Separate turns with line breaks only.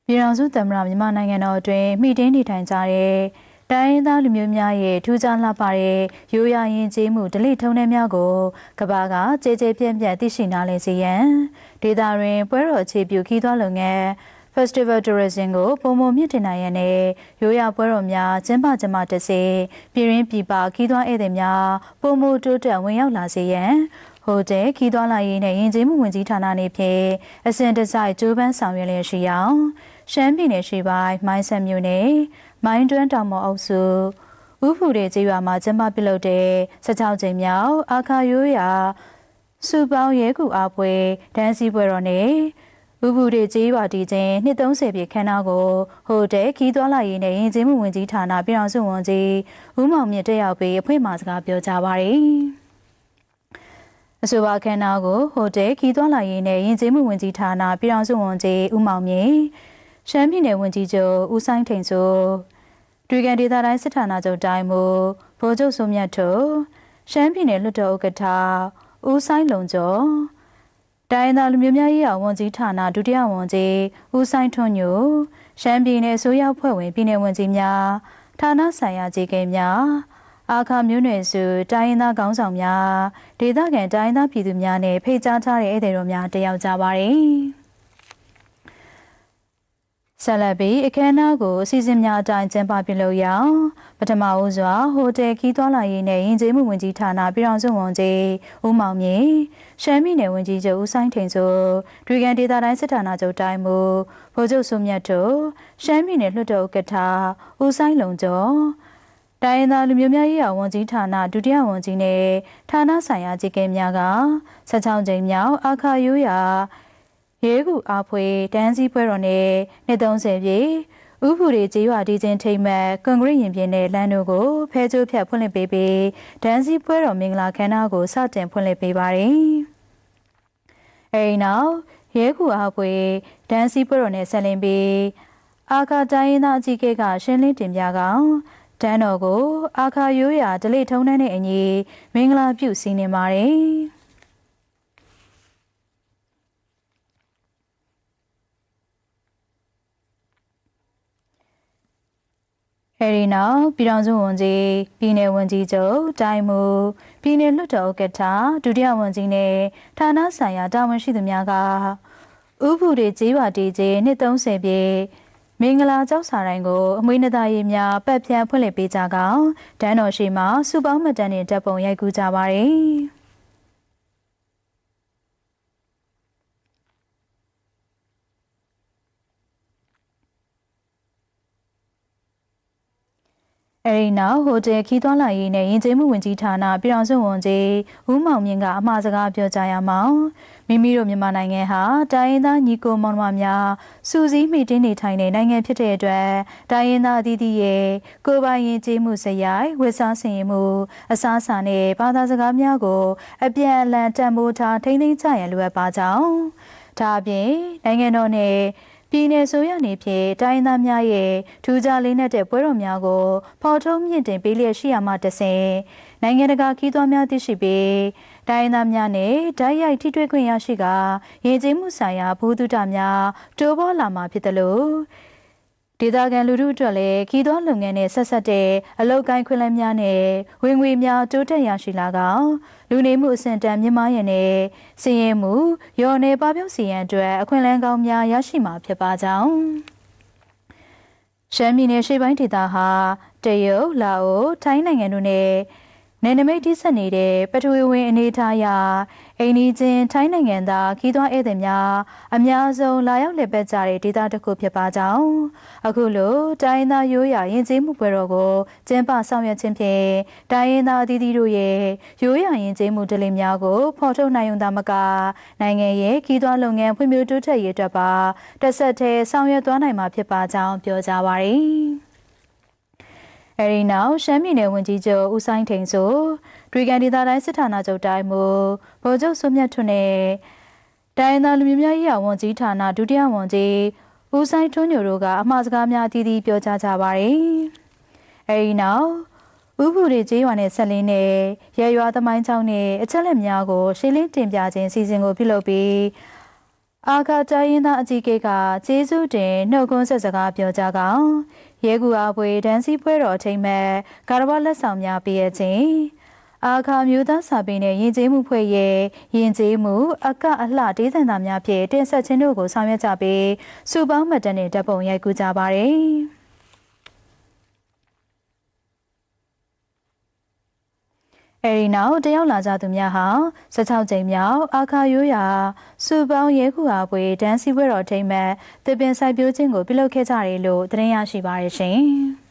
ပြည်ထောင်စုသမ္မတမြန်မာနိုင်ငံတော်အတွင်းမိတင်းနေထိုင်ကြတဲ့တိုင်းရင်းသားလူမျိုးများရဲ့ထူးခြားလှပတဲ့ရိုးရာယဉ်ကျေးမှုဓလေ့ထုံးတမ်းများကိုကမ္ဘာကကြေကြေပြန့်ပြန့်သိရှိနားလည်စေရန်ဒေသတွင်ပွဲတော်အခြေပြုခီးသွွားလုပ်ငန်း Festival Tourism ကိုပုံမမြင့်တင်နိုင်ရန်နဲ့ရိုးရာပွဲတော်များကျင်းပကြမှာတစ်စေပြည်ရင်းပြည်ပခီးသွွားဧည့်သည်များပုံမတိုးတက်ဝင်ရောက်လာစေရန်ဟိုတယ်ခီးသွွားလာရေးနဲ့ယဉ်ကျေးမှုဝန်ကြီးဌာနနေဖြင့်အစဉ်တစိုက်ကြိုးပမ်းဆောင်ရွက်လျက်ရှိအောင်ရှမ်းပြည်နယ်ရှိပိုင်းမိုင်းဆန်မြို့နယ်မိုင်းတွန်းတောင်ပေါ်အုပ်စုဥဖူတွေကျေးရွာမှာကျင်းပပြုလုပ်တဲ့16ကြိမ်မြောက်အခါရိုးရာစုပေါင်းရဲကူအားပွဲဒန်းစီပွဲတော်နဲ့ဥဖူတွေကျေးရွာတည်ခြင်းနှစ်30ပြည့်ခမ်းနားကိုဟိုတယ်ခီးသွွားလာရေးနဲ့ယဉ်ကျေးမှုဝန်ကြီးဌာနပြည်ထောင်စုဝန်ကြီးဦးမောင်မြင့်တက်ရောက်ပြီးအဖွင့်အမှာစကားပြောကြားပါရယ်အဆိုပါခမ်းနားကိုဟိုတယ်ခီးသွွားလာရေးနဲ့ယဉ်ကျေးမှုဝန်ကြီးဌာနပြည်ထောင်စုဝန်ကြီးဦးမောင်မြင့်ရှမ်းပြည်နယ်ဝန်ကြီးချုပ်ဦးဆိုင်ထိန်ဆိုတွေ့ကန်ဒေသတိုင်းစစ်ဌာနချုပ်တိုင်းမူဗိုလ်ချုပ်စိုးမြတ်တို့ရှမ်းပြည်နယ်လွှတ်တော်ဥက္ကဋ္ဌဦးဆိုင်လုံကျော်တိုင်းသားလူမျိုးများရေးအောင်ဝန်ကြီးဌာနဒုတိယဝန်ကြီးဦးဆိုင်ထွန်းညိုရှမ်းပြည်နယ်အစိုးရဖွဲ့ဝင်ပြည်နယ်ဝန်ကြီးများဌာနဆိုင်ရာကြီးကိန်းများအခါမျိုးနွယ်စုတိုင်းရင်းသားခေါင်းဆောင်များဒေသခံတိုင်းသားပြည်သူများနဲ့ဖိတ်ကြားထားတဲ့ဧည့်သည်တော်များတက်ရောက်ကြပါရယ်ဆက်လက်ပြီးအခမ်းအနားကိုအစီအစဉ်များအတိုင်းကျင်းပပြုလုပ်ရအောင်ပထမဦးစွာဟိုတယ်ခီးသွွားလာရေးနဲ့ယဉ်ကျေးမှုဝန်ကြီးဌာနပြည်ထောင်စုဝန်ကြီးဦးမောင်မြင့်ရှမ်းပြည်နယ်ဝန်ကြီးချုပ်ဦးဆိုင်ထိန်ဆိုတွေ့ကန်ဒေသတိုင်းစစ်ဌာနချုပ်တိုင်းမူဗိုလ်ချုပ်စိုးမြတ်တို့ရှမ်းပြည်နယ်လွှတ်တော်ဥက္ကဋ္ဌဦးဆိုင်လုံကျော်တိုင်းရင်းသားလူမျိုးများရေးအောင်ဝန်ကြီးဌာနဒုတိယဝန်ကြီးနဲ့ဌာနဆိုင်ရာကြီးကဲများက16ကြိမ်မြောက်အခါရိုးရာရဲကူအားဖွေဒန်းစီပွဲတော်နဲ့နှစ်30ပြည့်ဥဖူတွေကျေးရွာတည်ခြင်းထိမ်မှတ်ကွန်ကရစ်ရင်ပြင်နဲ့လမ်းတို့ကိုဖဲကျိုးဖြတ်ဖွင့်လှစ်ပေးပြီးဒန်းစီပွဲတော်မင်္ဂလာခမ်းနားကိုစတင်ဖွင့်လှစ်ပေးပါတယ်။အဲဒီနောက်ရဲကူအားဖွေဒန်းစီပွဲတော်နဲ့ဆက်လင်းပြီးအာခါတိုင်းရင်းသားအကြီးအကဲကရှင်းလင်းတင်ပြကောင်တန်းတော်ကိုအခါရိုးရာဓလေ့ထုံးတမ်းတဲ့အညီမင်္ဂလာပြုစီးနေပါတယ်။အဲဒီနောက်ပြည်ထောင်စုဝန်ကြီးပြည်နယ်ဝန်ကြီးချုပ်တိုင်းမူပြည်နယ်လွှတ်တော်ဥက္ကဋ္ဌဒုတိယဝန်ကြီးနဲ့ဌာနဆိုင်ရာတာဝန်ရှိသူများကဥဖူတွေကျေးရွာတည်ခြင်းနှစ်30ပြည့်မင်္ဂလာကျောက်စာတိုင်းကိုအမွေးနှစ်သားရေးများပတ်ဖြန့်ဖွင့်လှစ်ပေးကြကောင်တန်းတော်ရှိမှစုပေါင်းမှတ်တမ်းနဲ့တပ်ပုံရိုက်ကူးကြပါရယ်အဲဒီနောက်ဟိုတယ်ခီးသွွားလာရေးနဲ့ယဉ်ကျေးမှုဝန်ကြီးဌာနပြည်ထောင်စုဝန်ကြီးဦးမောင်မြင့်ကအမှာစကားပြောကြားရမှာမိမိတို့မြန်မာနိုင်ငံဟာတိုင်းရင်းသားညီကိုမောင်နှမများစူးစီးမိတင်းနေထိုင်တဲ့နိုင်ငံဖြစ်တဲ့အတွက်တိုင်းရင်းသားအသီးသီးရဲ့ကိုယ်ပိုင်ယဉ်ကျေးမှုစရိုက်ဝတ်စားဆင်ရင်မှုအစားအစာနဲ့ဘာသာစကားများကိုအပြန်အလှန်တန်ဖိုးထားထိန်းသိမ်းကြရန်လိုအပ်ပါကြောင်းဒါအပြင်နိုင်ငံတော်နဲ့ပြည်내ဆိုရနေဖြင့်တိုင်းသားများရဲ့ထူးခြားလေးနက်တဲ့ပွဲတော်များကိုဖော်ထုတ်မြင့်တင်ပေးလျက်ရှိရမှတဆင်နိုင်ငံတကာခီးသွွားများသိရှိပြီးတိုင်းသားများနဲ့ဓာတ်ရိုက်ထိတွေ့ခွင့်ရရှိကာယဉ်ကျေးမှုဆိုင်ရာဘုဒ္ဓတာများတိုးပေါ်လာမှာဖြစ်တယ်လို့ဒေသခံလူထုအတွက်လည်းခီးသွွားလုပ်ငန်းနဲ့ဆက်ဆက်တဲ့အလုပ်ကိုင်းခွင့်လန်းများနဲ့ဝင်ငွေများတိုးတက်ရရှိလာကောင်လူနေမှုအဆင့်တန်းမြင့်မားရန်နဲ့စီးရင်မှုရော်နယ်ပပျောက်စီရန်အတွက်အခွင့်အလမ်းကောင်းများရရှိမှာဖြစ်ပါကြောင်းရှမ်းပြည်နယ်ရှေ့ပိုင်းဒေသဟာတရုတ်လာအိုထိုင်းနိုင်ငံတို့နဲ့နယ်နိမိတ်ထိစပ်နေတဲ့ပထဝီဝင်အနေအထားအရအိန္ဒိချင်းထိုင်းနိုင်ငံသားခီးသွွားဧည့်သည်များအများဆုံးလာရောက်လည်ပတ်ကြတဲ့ဒေသတစ်ခုဖြစ်ပါကြောင်းအခုလိုတိုင်းရင်းသားရိုးရာယဉ်ကျေးမှုပွဲတော်ကိုကျင်းပဆောင်ရွက်ခြင်းဖြင့်တိုင်းရင်းသားအသီးသီးတို့ရဲ့ရိုးရာယဉ်ကျေးမှုဓလေ့များကိုဖော်ထုတ်နိုင်ုံသာမကနိုင်ငံရဲ့ခီးသွွားလုပ်ငန်းဖွံ့ဖြိုးတိုးတက်ရေးအတွက်ပါတစ်ဆက်တည်းဆောင်ရွက်သွားနိုင်မှာဖြစ်ပါကြောင်းပြောကြားပါရယ်အဲဒီနောက်ရှမ်းပြည်နယ်ဝန်ကြီးချုပ်ဦးဆိုင်ထိန်ဆိုတွေ့ကန်ဒေသတိုင်းစစ်ဌာနချုပ်တိုင်းမူဗိုလ်ချုပ်စိုးမြတ်ထွန်းနဲ့တိုင်းသားလူမျိုးများရေးဝန်ကြီးဌာနဒုတိယဝန်ကြီးဦးဆိုင်ထွန်းညိုတို့ကအမှားစကားများအသီးသီးပြောကြားကြပါရယ်အဲဒီနောက်ဥဖူတွေကျေးရွာနဲ့ဆက်လင်းနဲ့ရဲရွာသမိုင်းချောင်းနဲ့အချက်လက်များကိုရှင်းလင်းတင်ပြခြင်းစီစဉ်ကိုပြုလုပ်ပြီး အာခါတိုင်းရင်းသားအကြီးအကဲကကျေးဇူးတင်နှုတ်ခွန်းဆက်စကားပြောကြားကောင်ရဲကူအားပွဲဒန်းစီပွဲတော်အထိမ်းမဲ့ဂါရဝလက်ဆောင်များပေးရခြင်းအာခါမျိုးသားစာပေနဲ့ယဉ်ကျေးမှုဖွဲ့ရဲ့ယဉ်ကျေးမှုအကအလှဒေသနာများဖြင့်တင်ဆက်ခြင်းတို့ကိုဆောင်ရွက်ကြပြီးစုပေါင်းမှတ်တမ်းနဲ့တပ်ပုံရိုက်ကူးကြပါတယ်အဲဒီနောက်တယောက်လာကြသူများဟာ16ကြိမ်မြောက်အာခါရိုးရာစူပေါင်းရဲခုအားပွဲဒန်းစီပွဲတော်ထိမ်းမဲ့တပင်စိုက်ပျိုးခြင်းကိုပြုလုပ်ခဲ့ကြတယ်လို့သတင်းရရှိပါရရှင်။